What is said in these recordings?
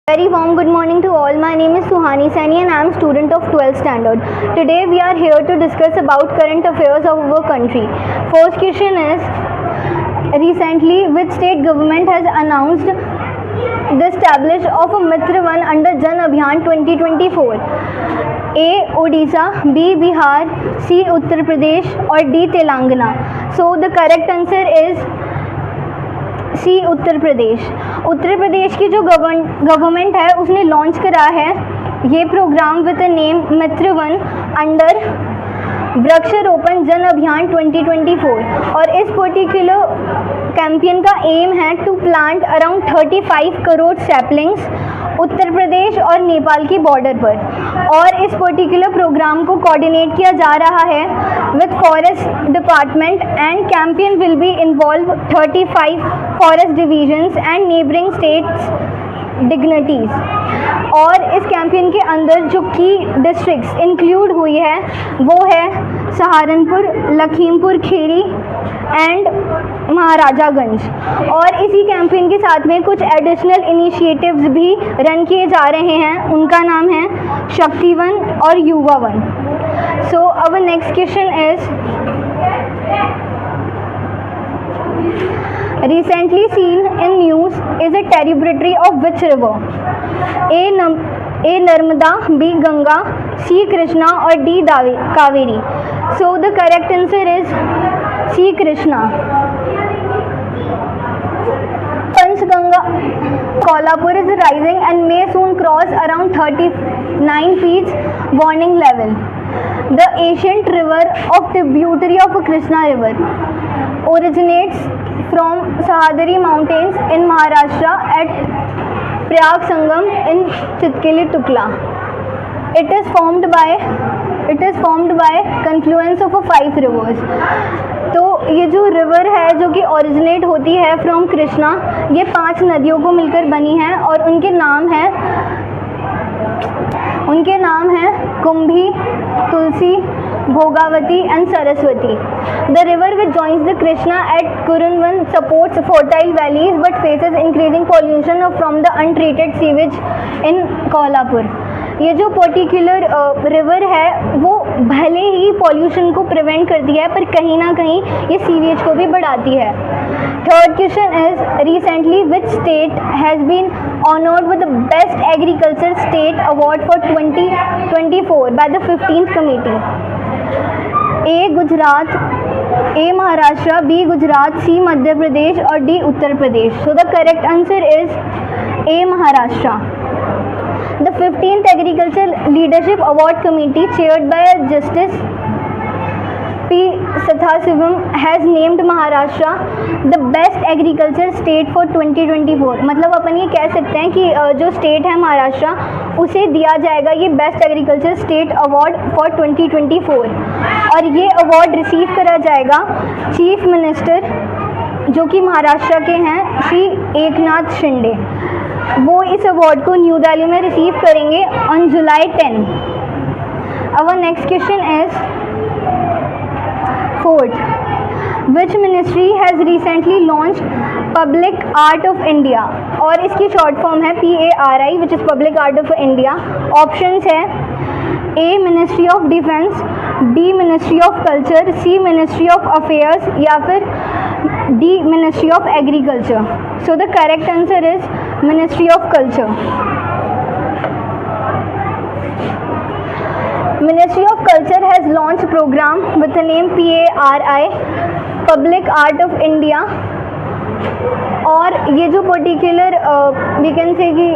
Very warm good morning to all. My name is Suhani Saini and I am student of 12th standard. Today we are here to discuss about current affairs of our country. First question is, recently which state government has announced the establishment of a Mitra Van under Jan Abhiyan 2024? A. Odisha, B. Bihar, C. Uttar Pradesh or D. Telangana. So the correct answer is सी उत्तर प्रदेश। उत्तर प्रदेश की जो government है उसने launch करा है ये program with name Mitra Van under Vriksharopan Jan Abhiyan 2024 और इस particular campaign का एम है to plant around 35 crore saplings Uttar Pradesh और नेपाल की बॉर्डर पर। और इस पर्टिकुलर प्रोग्राम को कोऑर्डिनेट किया जा रहा है with forest department and campaign will be involve 35 forest divisions and neighbouring states dignities. और इस कैंपेन के अंदर जो की डिस्ट्रिक्ट्स इंक्लूड हुई है वो है सहारनपुर, लखीमपुर खीरी एंड महाराजागंज। और इसी कैंपेन के साथ में कुछ एडिशनल इनिशिएटिव्स भी रन किए जा रहे हैं, उनका नाम है शक्ति वन और युवा one. So our next question is, recently seen in news is a tributary of which river? A. Narmada, B. Ganga, C. Krishna or D. Kaveri. So the correct answer is C. Krishna. Panchganga Kolhapur is rising and may soon cross around 39 feet warning level. The ancient river of tributary of Krishna river originates from Sahyadri mountains in Maharashtra at Prayag Sangam in Chitkili Tukla. It is formed by confluence of 5 rivers. तो ये जो river है जो कि originate होती है from Krishna, ये 5 नदियों को मिलकर बनी है और उनके नाम है कुंभी, तुलसी, Bhogavati and Saraswati. The river which joins the Krishna at Kurunvan supports fertile valleys but faces increasing pollution from the untreated sewage in Kolhapur. ये जो पर्टिकुलर रिवर है वो भले ही पॉल्यूशन को प्रिवेंट करती है पर कहीं ना कहीं ये सीवेज को भी बढ़ाती है। Third question is, recently which state has been honoured with the best agriculture state award for 2024 by the 15th committee? A Gujarat, A Maharashtra, B Gujarat, C Madhya Pradesh और D Uttar Pradesh. So the correct answer is A Maharashtra. The 15th Agriculture Leadership Award Committee chaired by Justice P. Sathasivam has named Maharashtra the best agriculture state for 2024। मतलब अपन ये कह सकते हैं कि जो state है महाराष्ट्र उसे दिया जाएगा ये best agriculture state award for 2024 और ये अवार्ड रिसीव करा जाएगा चीफ मिनिस्टर जो कि महाराष्ट्र के हैं श्री एकनाथ शिंदे। वो इस अवार्ड को न्यू दिल्ली में रिसीव करेंगे on July 10। Our next question is, fourth, which ministry has recently launch public art of India? और इसकी शॉर्ट फॉर्म है PARI which is public art of India. Options है A ministry of defence, B ministry of culture, C ministry of affairs या फिर D ministry of agriculture. So the correct answer is ministry of culture. Ministry of Culture has launched program with the name PARI Public Art of India और ये जो particular we can say कि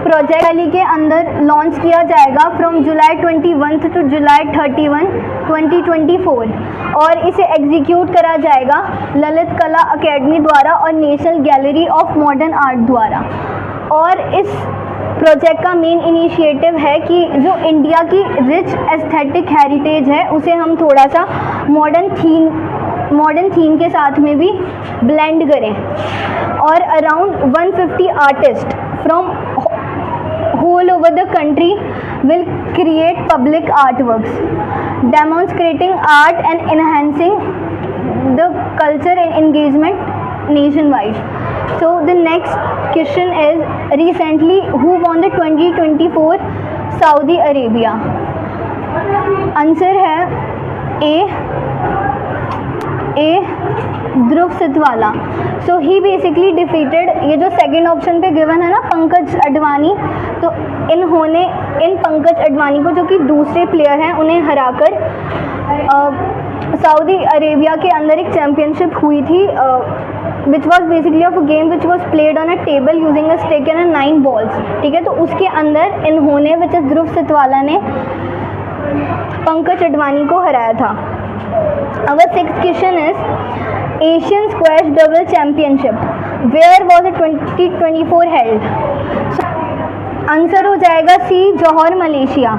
project Delhi के अंदर launch किया जाएगा from July 21 to जुलाई 31, 2024 और इसे एग्जीक्यूट करा जाएगा ललित कला अकेडमी द्वारा और national gallery of modern art द्वारा। और इस प्रोजेक्ट का मेन इनिशिएटिव है कि जो इंडिया की रिच एस्थेटिक हेरिटेज है उसे हम थोड़ा सा मॉडर्न थीम के साथ में भी ब्लेंड करें। और around 150 artist from whole over the country will create public art works demonstrating art and enhancing the culture and engagement nationwide. So the next question is, recently who won the 2024 Saudi Arabia? Answer है ए ध्रुव सितवाला. सो ही basically defeated, ये जो second option पे given है ना पंकज अडवाणी, तो इन्होंने इन पंकज अडवाणी को जो कि दूसरे प्लेयर हैं उन्हें हराकर सऊदी अरेबिया के अंदर एक चैम्पियनशिप हुई थी which was basically of a game which was played on a table using a stick and 9 balls. ठीक है, तो उसके अंदर इन्होंने विच इज ध्रुव सितवाला ने पंकज अडवाणी को हराया था. Our sixth question is, Asian Squash Double Championship where was it 2024 held? So, answer हो जाएगा सी, जौहर Malaysia.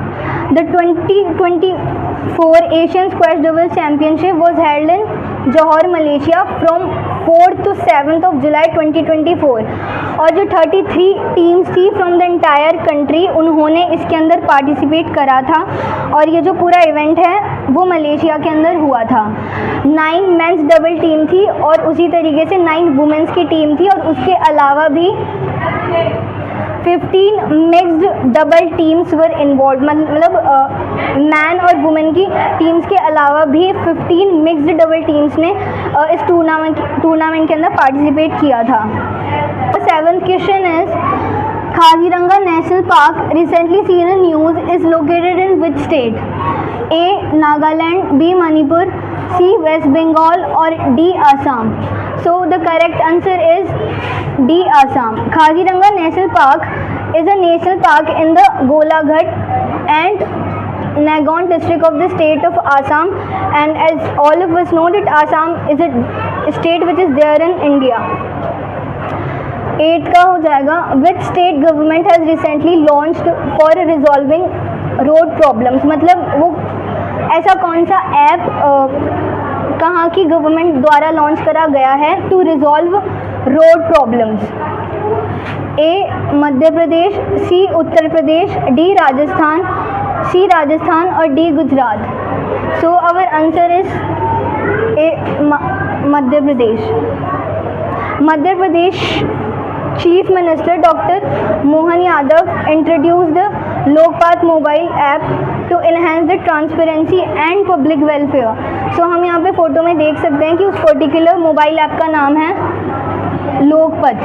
The 2024 Asian Squash Double Championship was held in Johor, Malaysia from 4th to 7th of July 2024. और जो 33 teams थी from the entire country उन्होंने इसके अंदर participate करा था और ये जो पूरा इवेंट है वो मलेशिया के अंदर हुआ था. 9 मेंस डबल टीम थी और उसी तरीके से 9 वुमेंस की टीम थी और उसके अलावा भी 15 mixed double teams were involve. मतलब मैन और वुमेन की टीम्स के अलावा भी 15 मिक्स्ड डबल टीम्स ने इस टूर्नामेंट के अंदर पार्टिसिपेट किया था. Seventh question is, Kaziranga national park recently seen in news is located in which state? A Nagaland, B Manipur, C West Bengal और D Assam. So the correct answer is D, Assam. Kaziranga National Park is a national park in the Golaghat and Nagaon district of the state of Assam, and as all of us know that Assam is a state which is there in India. 8 का हो जाएगा, which state government has recently launched for resolving road problems? मतलब वो ऐसा कौन सा app कहाँ की गवर्नमेंट द्वारा लॉन्च करा गया है to resolve road problems? A Madhya Pradesh, C Uttar Pradesh, D Rajasthan, C Rajasthan और D Gujarat. So our answer is A Madhya Pradesh. Madhya Pradesh chief minister doctor Mohan Yadav introduce the Lokpal mobile app to enhance the transparency and public welfare. So हम यहाँ पे photo में देख सकते हैं कि उस पर्टिकुलर मोबाइल ऐप का नाम है Lokpath.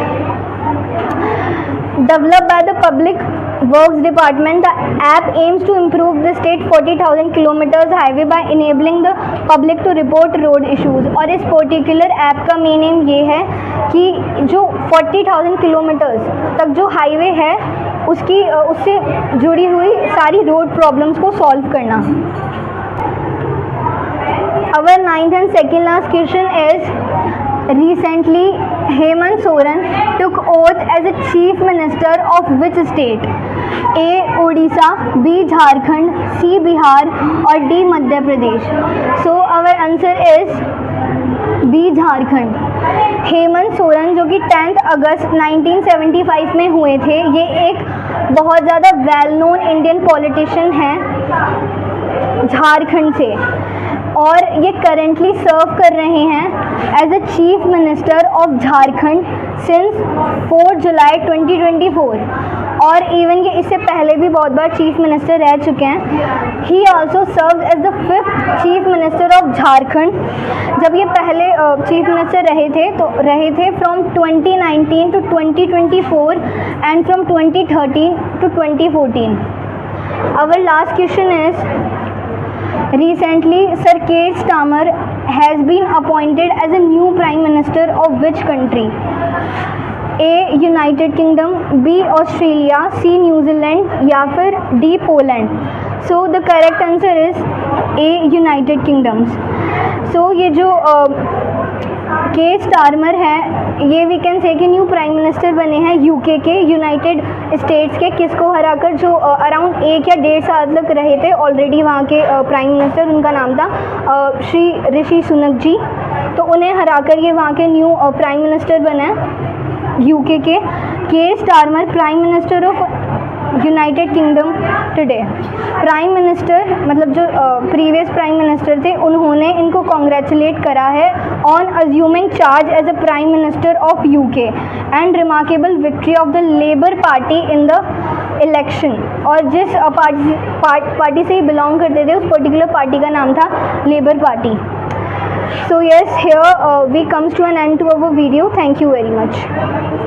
Developed by the Public Works Department, the app aims to improve the state 40,000 kilometers highway by enabling the public to report road issues. और इस पर्टिकुलर ऐप का मेन एम ये है कि जो 40,000 किलोमीटर्स तक जो हाईवे है उससे जुड़ी हुई सारी रोड प्रॉब्लम्स को सॉल्व करना. Our ninth and second last question is, recently Hemant Soren took oath as a chief minister of which state? A Odisha, B Jharkhand, C Bihar और D Madhya Pradesh. So our answer is B Jharkhand. Hemant Soren जो कि 10 अगस्त 1975 में हुए थे, ये एक बहुत ज़्यादा वेल नोन इंडियन पॉलिटिशियन हैं झारखंड से और ये करेंटली सर्व कर रहे हैं as a chief minister of Jharkhand since 4 July 2024 और इवन ये इससे पहले भी बहुत बार चीफ मिनिस्टर रह चुके हैं. He also serve as the 5th chief minister of Jharkhand. जब ये पहले चीफ मिनिस्टर रहे थे from 2019 to 2024 and from 2013 to 2014. Our last question is, recently Sir Keir Starmer has been appointed as a new Prime Minister of which country? A United Kingdom, B Australia, C New Zealand या फिर D Poland. So the correct answer is A United Kingdoms. So ये जो केर Starmer है ये we can say कि new prime minister बने हैं यूके के, यूनाइटेड स्टेट्स के, किसको हराकर जो अराउंड 1 या 1.5 साल तक रहे थे ऑलरेडी वहाँ के प्राइम मिनिस्टर. उनका नाम था श्री ऋषि सुनक जी. तो उन्हें हराकर ये वहाँ के न्यू प्राइम मिनिस्टर बने हैं यूके के. केर Starmer prime minister of United kingdom today. Prime minister मतलब जो प्रीवियस प्राइम मिनिस्टर थे उन्होंने इनको कॉन्ग्रेचुलेट करा है on assuming charge as a prime minister of UK and remarkable victory of the Labour Party in the election. और जिस party से ही बिलोंग करते थे उस पर्टिकुलर पार्टी का नाम था labour party. So yes, here we comes to an end to our video. Thank you very much.